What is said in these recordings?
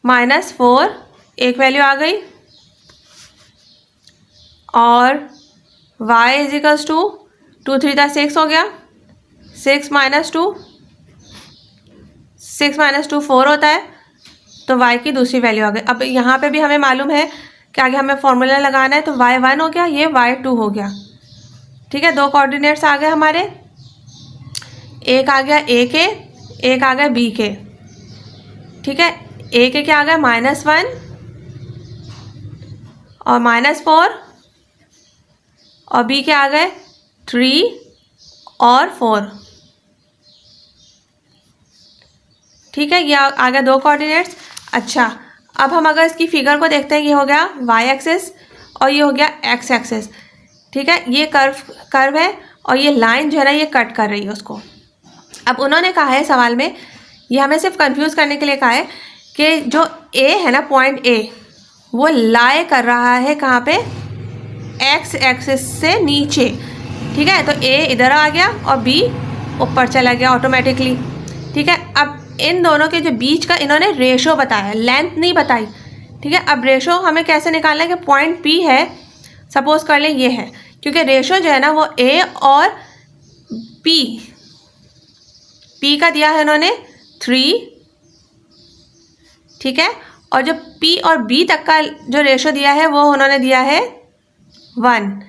-4 एक वैल्यू आ गई, और y इज इक्वल्स टू 2 3 6 हो गया, 6 माइनस टू 4 होता है, तो y की दूसरी वैल्यू आ गई। अब यहाँ पे भी हमें मालूम है कि आगे हमें फॉर्मूला लगाना है, तो y1 हो गया, ये y2 हो गया। ठीक है, दो कोऑर्डिनेट्स आ गए हमारे, एक आ गया a के, एक आ गया b के। ठीक है, a के क्या आ गया -1 और -4, और b के आ गए 3 और 4। ठीक है, ये आ गया दो कोऑर्डिनेट्स। अच्छा, अब हम अगर इसकी फिगर को देखते हैं, ये हो गया y एक्सिस और ये हो गया x एक्सिस। ठीक है, ये कर्व है और ये लाइन जो है ना ये कट कर रही है उसको। अब उन्होंने कहा है सवाल में, ये हमें सिर्फ कंफ्यूज करने के लिए कहा है कि जो a है ना, पॉइंट a, वो लाई कर रहा है कहाँ पे, x एक्सिस से नीचे। ठीक है, तो a इधर आ गया और b ऊपर चला गया ऑटोमेटिकली। ठीक है, अब इन दोनों के जो बीच का इन्होंने रेशो बताया, लेंथ नहीं बताई। ठीक है, अब रेशो हमें कैसे निकालना है कि पॉइंट P है, सपोज कर लें ये है, क्योंकि रेशो जो है ना वो A और P का दिया है इन्होंने 3। ठीक है, और जो P और B तक का जो रेशो दिया है वो उन्होंने दिया है 1।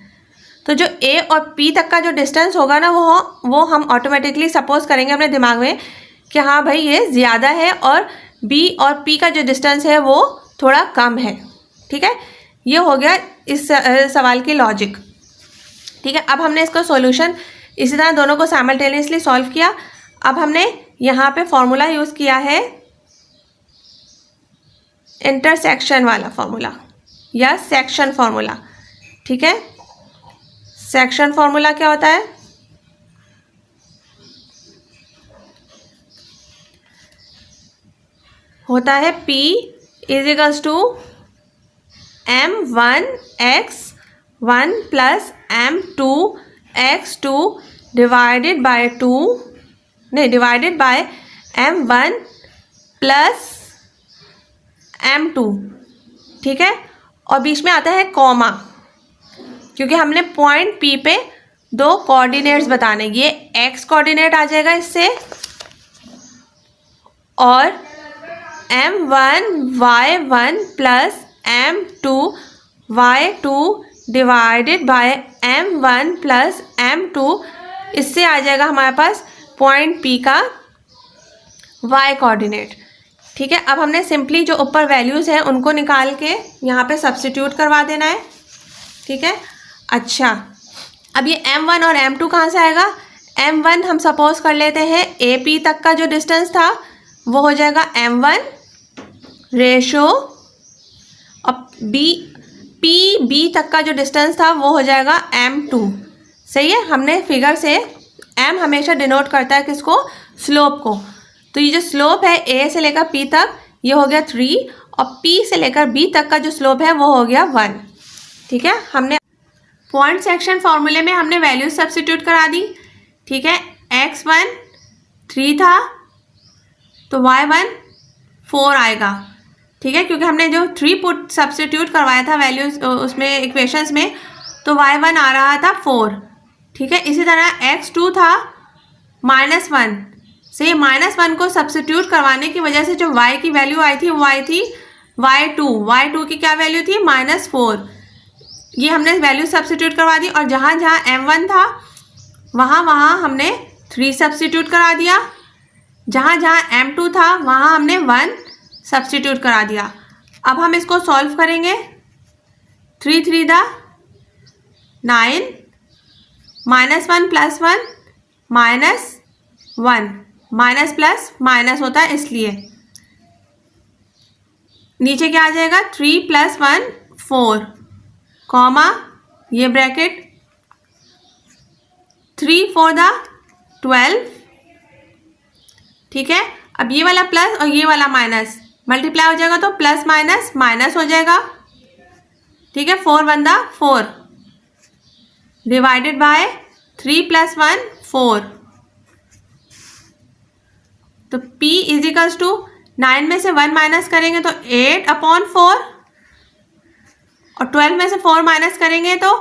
तो जो A और P तक का जो डिस्टेंस होगा ना वो हम ऑटोमेटिकली सपोज करेंगे अपने दिमाग में कि हाँ भाई ये ज़्यादा है और B और P का जो डिस्टेंस है वो थोड़ा कम है। ठीक है, ये हो गया इस सवाल की लॉजिक। ठीक है, अब हमने इसको सॉल्यूशन इसी तरह दोनों को साइमल्टेनियसली सॉल्व किया। अब हमने यहाँ पे फॉर्मूला यूज़ किया है इंटरसेक्शन वाला फॉर्मूला या सेक्शन फॉर्मूला। ठीक है, सेक्शन फॉर्मूला क्या होता है, होता है P is equals to m1x1 plus m2x2 divided by m1 plus m2। ठीक है, और बीच में आता है कॉमा, क्योंकि हमने पॉइंट P पे दो कोऑर्डिनेट्स बताने, ये x कोऑर्डिनेट आ जाएगा इससे, और m1 y1 plus m2 y2 divided by m1 plus m2, इससे आ जाएगा हमारे पास पॉइंट P का y कोऑर्डिनेट। ठीक है, अब हमने सिंपली जो ऊपर वैल्यूज़ हैं उनको निकाल के यहाँ पे सब्स्टिट्यूट करवा देना है। ठीक है, अच्छा, अब ये m1 और m2 कहाँ से आएगा, m1 हम सपोज कर लेते हैं AP तक का जो डिस्टेंस था वो हो जाएगा m1 रेशो, और B तक का जो डिस्टेंस था वो हो जाएगा m2। सही है, हमने फिगर से m हमेशा डिनोट करता है किसको, स्लोप को। तो ये जो स्लोप है A से लेकर P तक ये हो गया 3, और P से लेकर B तक का जो स्लोप है वो हो गया 1। ठीक है, हमने पॉइंट सेक्शन फॉर्मूले में हमने वैल्यूज सब्स्टिट्यूट करा दी। ठीक है, x1 3 था तो y1 4 आएगा। ठीक है, क्योंकि हमने जो 3 पुट सब्स्टिट्यूट करवाया था वैल्यूज उसमें इक्वेशंस में, तो y1 आ रहा था 4। ठीक है, इसी तरह x2 था -1 से, -1 को सब्स्टिट्यूट करवाने की वजह से जो y की वैल्यू आई थी वो आई थी y2 की क्या वैल्यू थी -4। ये हमने वैल्यू सब्स्टिट्यूट करवा दी, और जहाँ जहाँ m1 था वहाँ हमने 3 सब्स्टिट्यूट करा दिया, जहाँ जहाँ m2 था वहाँ हमने 1 सब्स्टिट्यूट करा दिया। अब हम इसको सॉल्व करेंगे, 3 3 9, -1 प्लस 1 -1, माइनस प्लस माइनस होता है इसलिए, नीचे क्या आ जाएगा 3 + 1 4, कॉमा ये ब्रैकेट 3 4 12। ठीक है, अब ये वाला प्लस और ये वाला माइनस मल्टीप्लाई हो जाएगा तो प्लस माइनस माइनस हो जाएगा। ठीक है, 4 1 4 डिवाइडेड बाय 3 + 1 4। तो P इज इक्वल्स टू 9 में से 1 माइनस करेंगे तो 8/4 और 12 में से 4 माइनस करेंगे तो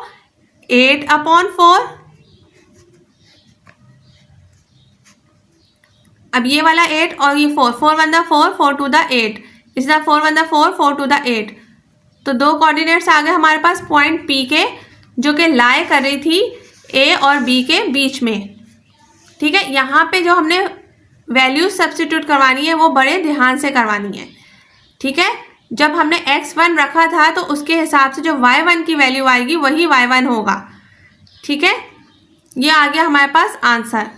8/4। अब ये वाला 8 और ये 4, 4 1 4, 4 2 8, इस तरह 4 1 4, 4 2 8। तो दो कोऑर्डिनेट्स आ गए हमारे पास पॉइंट P के, जो कि लाई कर रही थी A और B के बीच में। ठीक है, यहाँ पे जो हमने वैल्यूज सब्स्टिट्यूट करवानी है वो बड़े ध्यान से करवानी है। ठीक है, जब हमने x1 रखा था तो उसके हिसाब से जो y1 की वैल्यू आएगी वही y1 होगा। ठीक है, ये आ गया हमारे पास आंसर।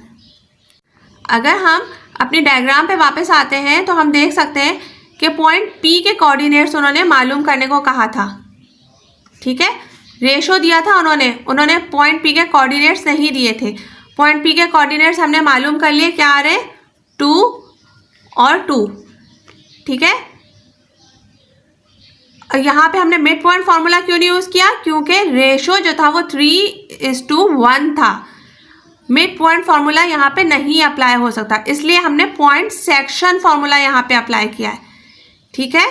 अगर हम अपनी डायग्राम पे वापस आते हैं तो हम देख सकते हैं कि पॉइंट P के कोऑर्डिनेट्स उन्होंने मालूम करने को कहा था। ठीक है, रेशो दिया था उन्होंने पॉइंट P के कोऑर्डिनेट्स नहीं दिए थे। पॉइंट P के कोऑर्डिनेट्स हमने मालूम कर लिए, क्या आ रहे, 2 और 2। ठीक है, और यहाँ पे हमने मिड पॉइंट फॉर्मूला क्यों नहीं यूज़ किया, क्योंकि रेशो जो था वो 3:1 था। मिड पॉइंट फॉर्मूला यहाँ पे नहीं अप्लाई हो सकता, इसलिए हमने पॉइंट सेक्शन फॉर्मूला यहाँ पे अप्लाई किया है। ठीक है,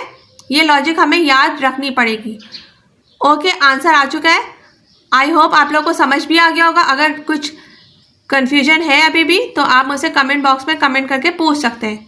ये लॉजिक हमें याद रखनी पड़ेगी। ओके, आंसर आ चुका है। आई होप आप लोग को समझ भी आ गया होगा। अगर कुछ कन्फ्यूजन है अभी भी तो आप मुझसे कमेंट बॉक्स में कमेंट करके पूछ सकते हैं।